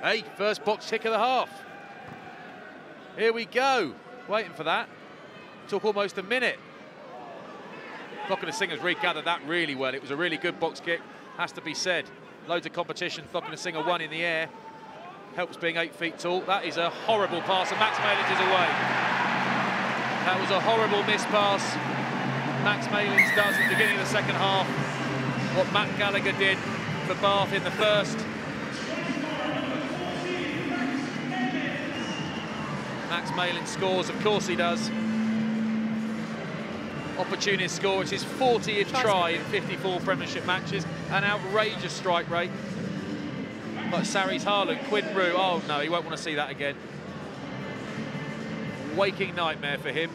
Hey, first box kick of the half. Here we go. Waiting for that. Took almost a minute. Thockenham regathered that really well. It was a really good box kick, has to be said. Loads of competition. Thockenham won in the air. Helps being 8 feet tall. That is a horrible pass, and Max Malins is away. That was a horrible miss pass. Max Malins does at the beginning of the second half what Matt Gallagher did for Bath in the first. Max Malins scores, of course he does. Opportunist score, it's his 40th try in 54 Premiership matches. An outrageous strike rate. But Sarries Harlan, Quinn Roux, oh no, he won't want to see that again. Waking nightmare for him.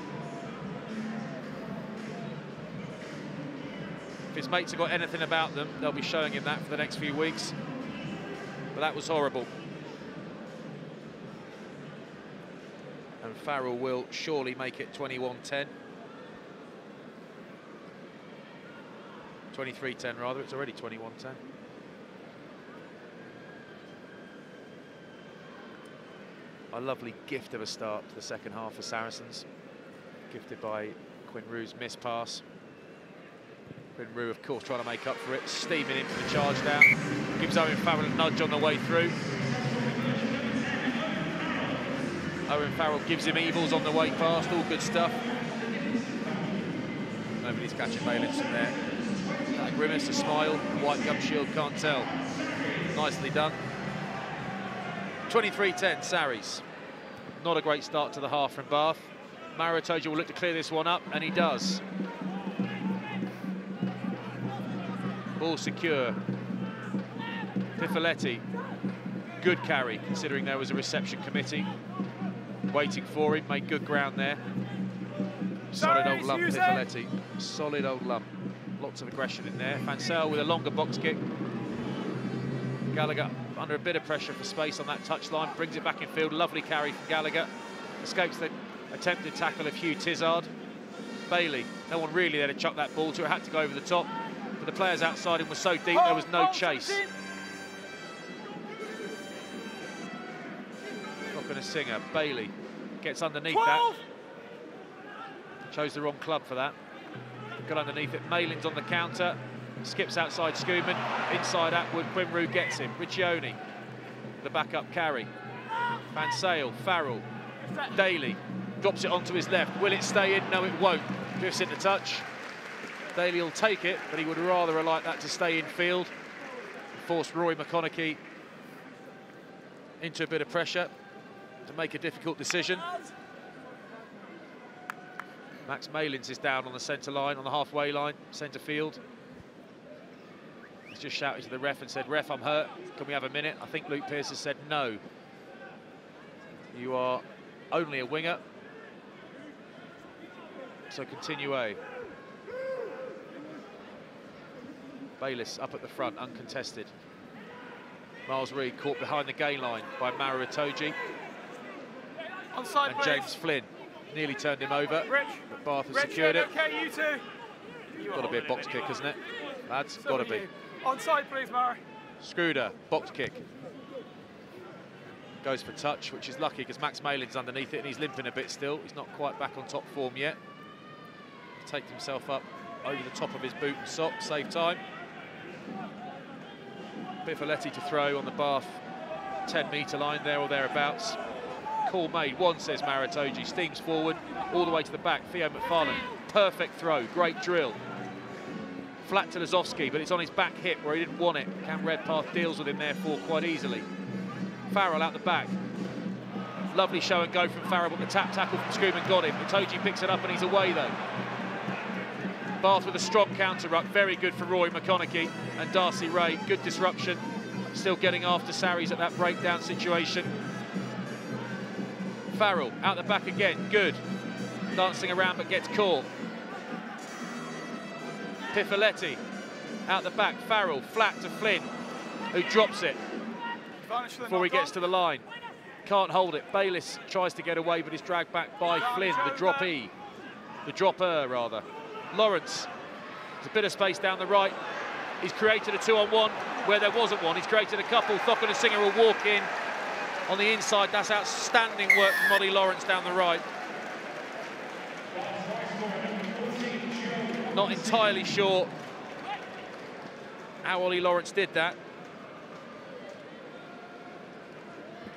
If his mates have got anything about them, they'll be showing him that for the next few weeks. But that was horrible. And Farrell will surely make it 21-10. 23-10 rather, it's already 21-10. A lovely gift of a start to the second half for Saracens. Gifted by Quinn Roux's miss pass. Quinn Roux, of course, trying to make up for it, steaming in for the charge down. Gives Owen Farrell a nudge on the way through. Owen Farrell gives him evils on the way past, all good stuff. Nobody's catching Malins from there. A grimace, a smile, white gum shield, can't tell. Nicely done. 23-10, Sarries. Not a great start to the half from Bath. Maro Itoje will look to clear this one up, and he does. Ball secure. Pifoletti, good carry, considering there was a reception committee waiting for him, made good ground there. Solid old lump, Pifoletti. Solid old lump. Lots of aggression in there. Fansel with a longer box kick. Gallagher under a bit of pressure for space on that touchline, brings it back in field. Lovely carry from Gallagher. Escapes the attempted tackle of Hugh Tizard. Bailey, no one really there to chuck that ball to. It had to go over the top. But the players outside him were so deep, there was no chase. Not going to Singer. Bailey gets underneath that. Chose the wrong club for that. Got underneath it. Malins on the counter. Skips outside Schoeman. Inside Atwood. Quinn Roux gets him. Riccioni. The backup carry. Van Sale. Farrell. Daly. Drops it onto his left. Will it stay in? No, it won't. Drifts into touch. Daly will take it, but he would rather have liked that to stay in field. Forced Rory McConaughey into a bit of pressure to make a difficult decision. Max Malins is down on the centre line, on the halfway line, centre field. He's just shouted to the ref and said, "Ref, I'm hurt. Can we have a minute?" I think Luke Pearce has said no. You are only a winger. So continue. Bayliss up at the front, uncontested. Miles Reid caught behind the gain line by Maro Itoje. Onside, and please. James Flynn nearly turned him over, Rich. but Bath has Rich, secured it. okay, you two. Got to be a box kick, isn't it? Lads, got to be. Onside, please, Maro. Scruder, box kick. Goes for touch, which is lucky because Max Malin's underneath it and he's limping a bit still. He's not quite back on top form yet. Takes himself up over the top of his boot and sock, save time. Pifoletti to throw on the Bath 10-metre line there or thereabouts. Call made. One, says Maro Itoje. Steams forward all the way to the back. Theo McFarlane, perfect throw, great drill. Flat to Lazowski, but it's on his back hip where he didn't want it. Cam Redpath deals with him therefore quite easily. Farrell out the back. Lovely show and go from Farrell, but the tap tackle from Schoeman got him. Itoje picks it up and he's away though. Bath with a strong counter ruck, very good for Rory McConaughey and Darcy Ray. Good disruption, still getting after Sarries at that breakdown situation. Farrell out the back again, good. Dancing around but gets caught. Pifoletti out the back, Farrell flat to Flynn, who drops it before he gets to the line. Can't hold it. Bayliss tries to get away but is dragged back by Flynn, the droppee. The dropper, rather. Lawrence, there's a bit of space down the right. He's created a 2-on-1 where there wasn't one. He's created a couple. Thockenham will walk in On the inside, that's outstanding work from Ollie Lawrence down the right. Not entirely sure how Ollie Lawrence did that.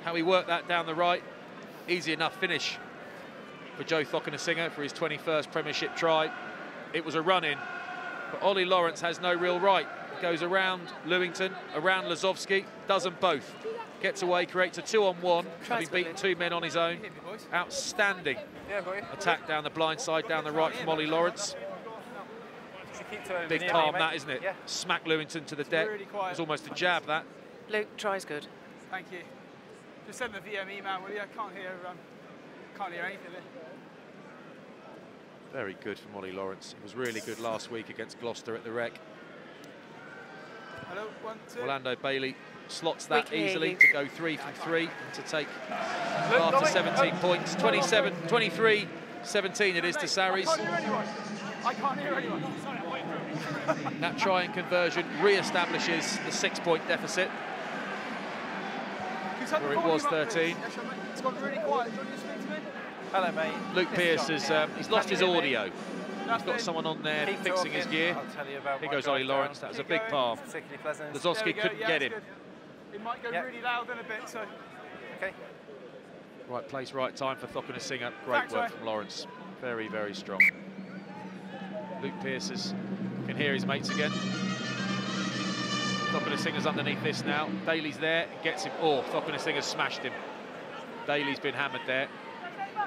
How he worked that down the right. Easy enough finish for Joe Cokanasiga for his 21st Premiership try. It was a run-in, but Ollie Lawrence has no real right. Goes around Lewington, around Lazowski, does them both. Gets away, creates a 2-on-1, having beaten 2 men on his own. Outstanding attack down the blind side, down the right from Ollie Lawrence. Big palm that, isn't it? Smack Lewington to the deck. It was almost a jab, that. Luke, tries good. Thank you. Just send the VM email, will you? I can't hear anything there. Very good from Ollie Lawrence. He was really good last week against Gloucester at the Rec. Hello, 1, 2. Orlando Bailey slots that easily to go 3 from 3 and to take after 17 points. 27, 23, 17 it is to Sarries. I can't hear anyone. That try and conversion re-establishes the 6-point deficit, where it was 13. It's gone really quiet. Do you want to speak to me? Hello, mate. Luke Pearce has he's lost his audio. He's got someone on there fixing his gear. Here goes Ollie Lawrence. That was a big palm. Lazowski couldn't get him. It might go really loud in a bit, so. Okay. Right place, right time for Cokanasiga. Great work from Lawrence. Very, very strong. Luke Pearce can hear his mates again. Cokanasiga's underneath this now. Daly's there, gets him. Oh, Cokanasiga's smashed him. Daly's been hammered there.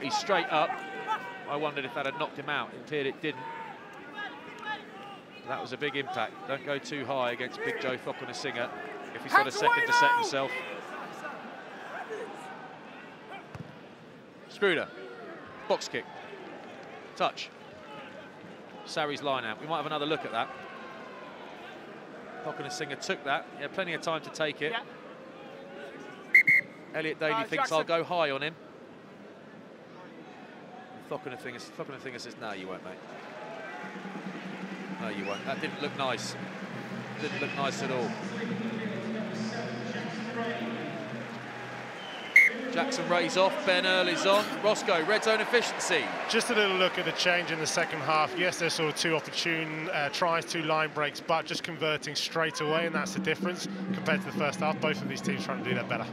He's straight up. I wondered if that had knocked him out. It appeared it didn't. That was a big impact. Don't go too high against Big Joe Cokanasiga if he's got a second to set himself. Scruder. Box kick. Touch. Sarries line out. We might have another look at that. Cokanasiga took that. He had plenty of time to take it. Elliot Daly thinks I'll go high on him. Cokanasiga says, no, you won't, mate. No, you won't. That didn't look nice. Didn't look nice at all. Jackson Ray's off, Ben Earl is on. Roscoe, red zone efficiency. Just a little look at the change in the second half. Yes, there's sort of 2 opportune tries, 2 line breaks, but just converting straight away, and that's the difference compared to the first half. Both of these teams trying to do that better.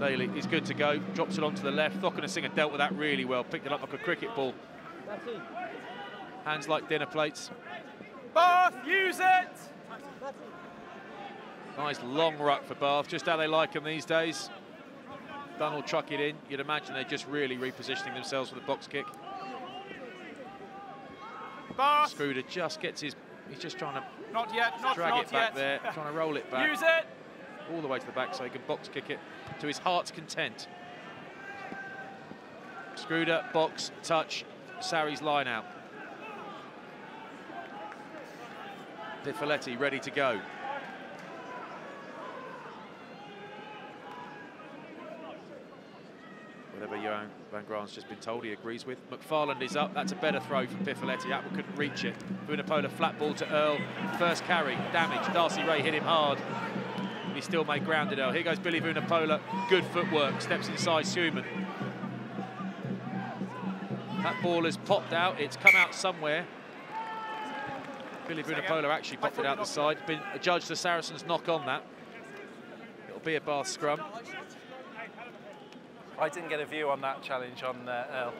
Daly is good to go, drops it onto the left. Cokanasiga dealt with that really well, picked it up like a cricket ball. Hands like dinner plates. Bath, use it! Nice long ruck for Bath, just how they like them these days. Dunn will truck it in. You'd imagine they're just really repositioning themselves for the box kick. Bath. Scruder just gets his, he's just trying to drag it back there, trying to roll it back. Use it! All the way to the back so he can box kick it to his heart's content. Scruder, box, touch, Sarries line out. Pifoletti ready to go. Whatever Johan van Graan's just been told, he agrees with. McFarland is up. That's a better throw from Pifoletti. Atwood couldn't reach it. Vunipola flat ball to Earl. First carry, damage. Darcy Ray hit him hard. He still made ground at Earl. Here goes Billy Vunipola. Good footwork. Steps inside Suman. That ball has popped out. It's come out somewhere. Billy Vunipola actually popped it out the side. Been adjudged the Saracens knock on that. It'll be a Bath scrum. I didn't get a view on that challenge on Earl.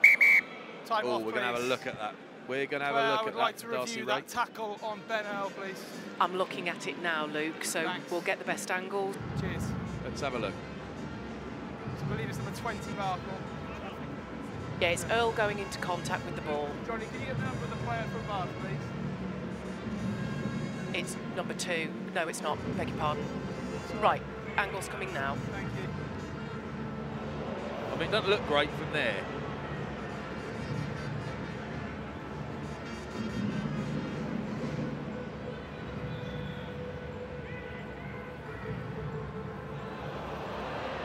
Oh, we're going to have a look at that. We're going to have a look at that. I would like to review that tackle on Ben Earl, please. I'm looking at it now, Luke, so we'll get the best angle. Cheers. Let's have a look. I believe it's number 20, Barkle. Yeah, it's Earl going into contact with the ball. Johnny, can you get the number of the player from Bath, please? It's number 2. No, it's not. Beg your pardon. Right, angle's coming now. Thank you. I mean, it doesn't look great from there.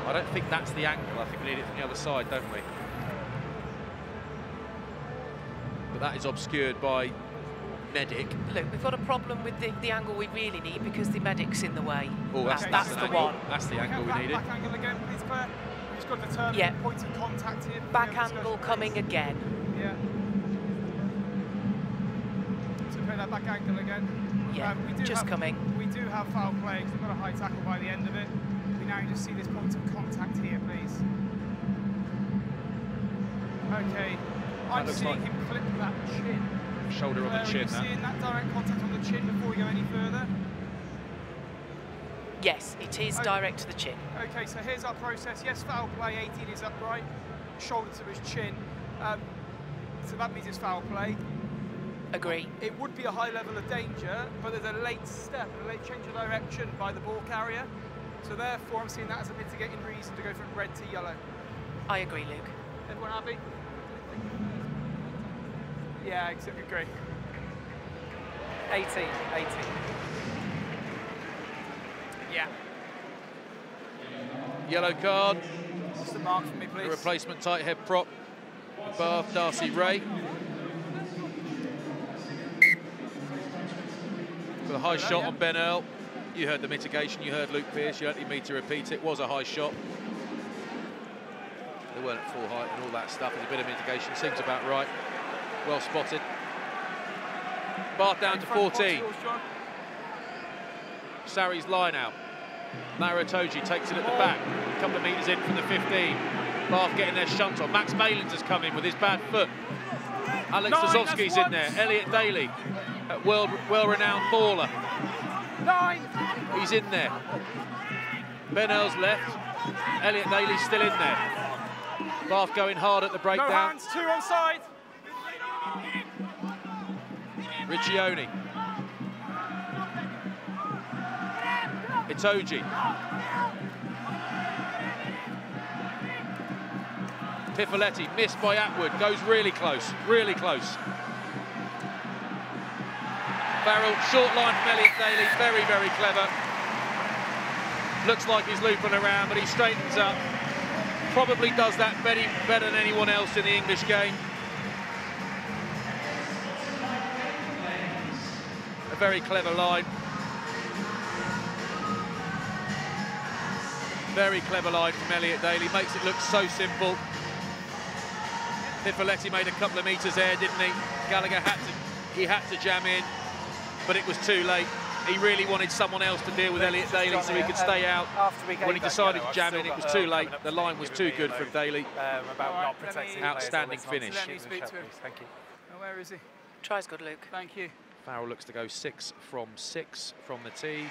I don't think that's the angle. I think we need it from the other side, don't we? But that is obscured by medic. Look, we've got a problem with the angle we really need because the medic's in the way. Oh, that's the angle. one. That's the angle we needed. Back angle again, please, Claire. We've just got to determine Yeah. points of contact here. Back angle coming again. Yeah. So play that back angle again. Yeah, just coming. We do have foul play, 'cause we've got a high tackle by the end of it. We now just see this point of contact here, please. Okay, I'm looks seeing like- him clip that chin. Shoulder on Claire, the are chin. you seeing that direct contact on the chin before we go any further? Yes, it is direct to the chin. Okay, so here's our process. Yes, foul play, 18 is upright, shoulder to his chin. So that means it's foul play. Agree. It would be a high level of danger, but there's a late step, a late change of direction by the ball carrier. So therefore, I'm seeing that as a mitigating reason to go from red to yellow. I agree, Luke. Everyone happy? Yeah, I agree. 18. Yeah. Yellow card. Just the mark for me, The please. replacement tight head prop. Bath, Darcy Ray. With a high shot on Ben Earl. You heard the mitigation, you heard Luke Pearce, you don't need me to repeat it. Was a high shot. They weren't at full height and all that stuff. There's a bit of mitigation, seems about right. Well spotted. Bath down to 14. Sarri's line out. Maritoji takes it at the back. A couple of metres in from the 15. Bath getting their shunt on. Max Malins has come in with his bad foot. Alex Lazowski's in there. Elliot Daly, a well-renowned baller. 9. He's in there. Ben Earl's left. Elliot Daly's still in there. Bath going hard at the No breakdown. hands, 2 onside. Riccioni. Itoji. Pifoletti missed by Atwood, goes really close, really close. Farrell, short line from Elliot Daly, very, very clever. Looks like he's looping around, but he straightens up. Probably does that better than anyone else in the English game. A very clever line. Very clever line from Elliot Daly, makes it look so simple. Pifoletti made a couple of metres there, didn't he? Gallagher had to jam in, but it was too late. He really wanted someone else to deal with Elliot Daly so he could stay out. When he decided to jam in, it was too late. The line was too good from Daly. About not protecting Outstanding finish. Let me speak to him. Thank you. Now, where is he? Tries good, Luke. Thank you. Farrell looks to go 6 from 6 from the tee.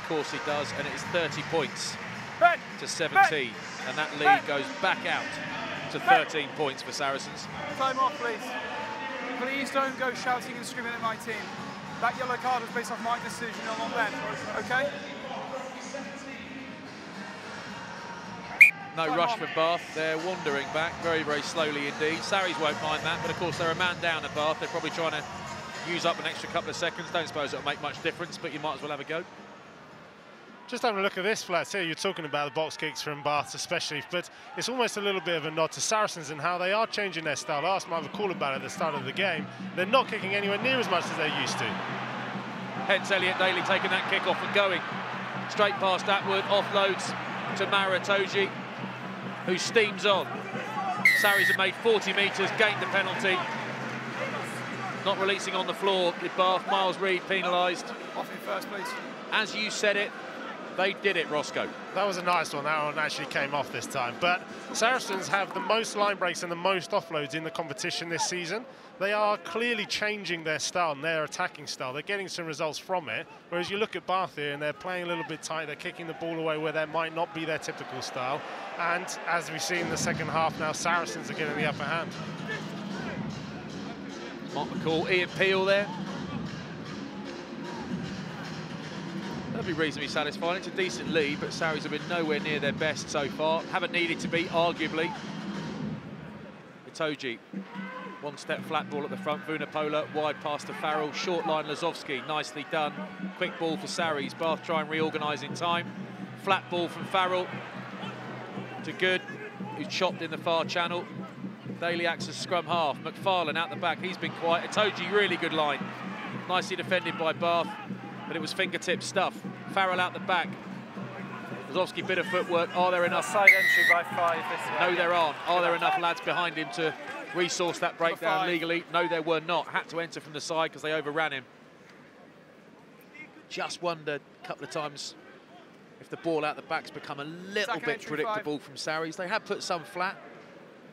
Of course he does, and it is 30 points Ben! to 17. And that lead goes back out to 13 points for Saracens. Time off, please. Please don't go shouting and screaming at my team. That yellow card was based off my decision, not Ben. Okay? No rush for Bath. They're wandering back very, very slowly indeed. Sarries won't mind that, but of course they're a man down at Bath. They're probably trying to use up an extra couple of seconds. Don't suppose it'll make much difference, but you might as well have a go. Just having a look at this, Flats, here you're talking about the box kicks from Bath especially, but it's almost a little bit of a nod to Saracens and how they are changing their style. I asked Mark McCall about it at the start of the game. They're not kicking anywhere near as much as they used to. Hence Elliot Daly taking that kick off and going straight past Atwood, offloads to Maritoji, who steams on. Sarries have made 40 metres, gained the penalty. Not releasing on the floor with Bath. Miles Reid penalised. Off in first, please. As you said it, they did it, Roscoe. That was a nice one. That one actually came off this time. But Saracens have the most line breaks and the most offloads in the competition this season. They are clearly changing their style and their attacking style. They're getting some results from it. Whereas you look at Bath here and they're playing a little bit tight. They're kicking the ball away where that might not be their typical style. And as we see in the second half now, Saracens are getting the upper hand. Mark McCall, Ian Peel there. That'll be reasonably satisfying. It's a decent lead, but Sarries have been nowhere near their best so far. Haven't needed to be, arguably. Itoji, one step flat ball at the front. Vunipola wide pass to Farrell. Short line Lazowski, nicely done. Quick ball for Sarries. Bath try and reorganise in time. Flat ball from Farrell to Good, who's chopped in the far channel. Daly acts as scrum half. McFarlane out the back, he's been quiet. Itoji, really good line. Nicely defended by Bath, but it was fingertip stuff. Farrell out the back. Kozlowski, bit of footwork. Are there enough? Side entry by 5 this way. No, there aren't. Are there enough lads behind him to resource that breakdown legally? No, there were not. Had to enter from the side because they overran him. Just wondered a couple of times if the ball out the back's become a little bit predictable from Sarries. They have put some flat.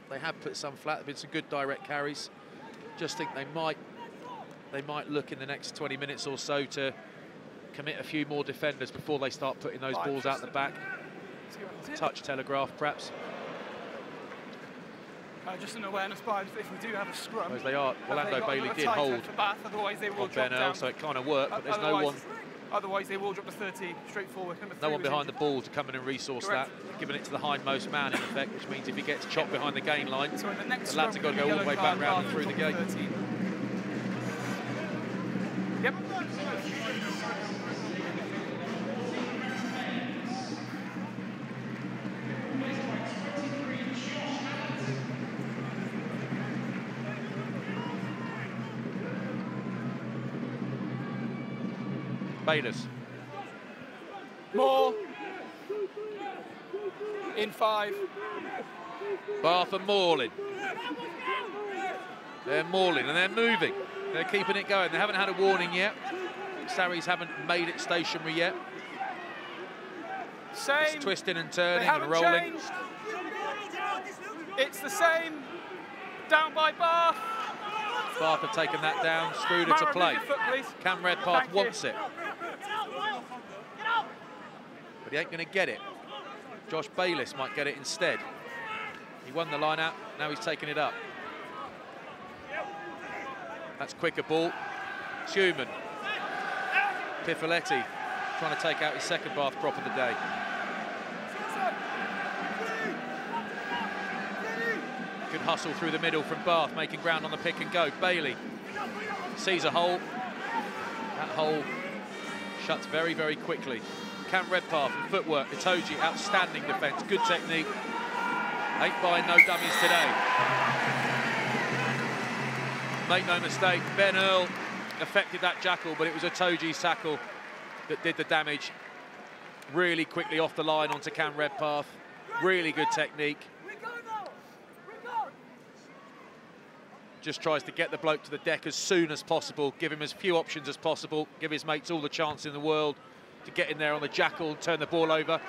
They have put some flat. There have been some good direct carries. Just think they might look in the next 20 minutes or so to commit a few more defenders before they start putting those balls out the back. Touch telegraph, perhaps. Just an awareness bias if we do have a scrum. As they are. Orlando Bailey did hold otherwise they will on drop Ben down. Earl, so it kind of worked, but there's no one. Otherwise they will drop to 30 straight forward. No one behind the ball to come in and resource that, giving it to the hindmost man in effect, which means if he gets chopped behind the gain line, so the next the lads have got to go all the way back round and through the gate. Yep. Bayless. More. In 5. Bath and Morlin. They're mauling and they're moving. They're keeping it going. They haven't had a warning yet. Sarries haven't made it stationary yet. Same. It's twisting and turning They and rolling. Changed. It's the same. Down by Bath. Bath have taken that down. Screwder to play. Cam Redpath wants it. But he ain't going to get it. Josh Bayliss might get it instead. He won the line out, now he's taking it up. That's quicker ball. Schumann. Pifoletti trying to take out his second Bath prop of the day. Good hustle through the middle from Bath, making ground on the pick and go. Bailey sees a hole. That hole shuts very, very quickly. Cam Redpath and footwork. Itoje, outstanding defence, good technique. 8 by, no dummies today. Make no mistake, Ben Earl affected that jackal, but it was Itoje's tackle that did the damage. Really quickly off the line onto Cam Redpath. Really good technique. Just tries to get the bloke to the deck as soon as possible, give him as few options as possible, give his mates all the chance in the world to get in there on the jackal and turn the ball over.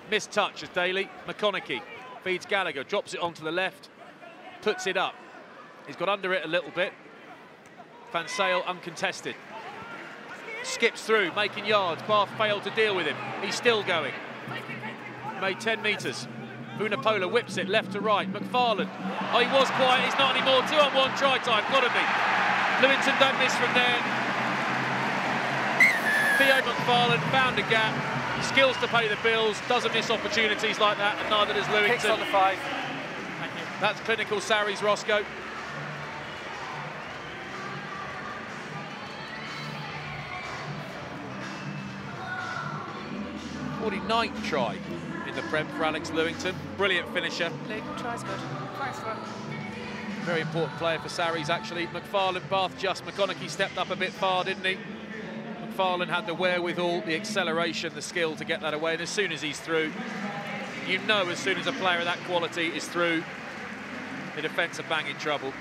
Missed touch as Daly. McConaughey feeds Gallagher, drops it onto the left, puts it up. He's got under it a little bit. Van Sale uncontested. Skips through, making yards. Bath failed to deal with him. He's still going. Made 10 metres. Vunipola whips it left to right. McFarlane. Oh, he was quiet. He's not anymore. 2-on-1 try time. Got to be. Lewington don't miss from there. Theo McFarlane found a gap. Skills to pay the bills. Doesn't miss opportunities like that, and neither does Lewington. Kicks on the 5. Thank you. That's clinical Sarries, Roscoe. '49th try in the Prem for Alex Lewington. Brilliant finisher. Luke, tries good. Thanks, man. Very important player for Sarries, actually. McFarlane, Bath just. McConaughey stepped up a bit far, didn't he? McFarlane had the wherewithal, the acceleration, the skill to get that away. And as soon as he's through, you know as soon as a player of that quality is through, the defence are bang in trouble.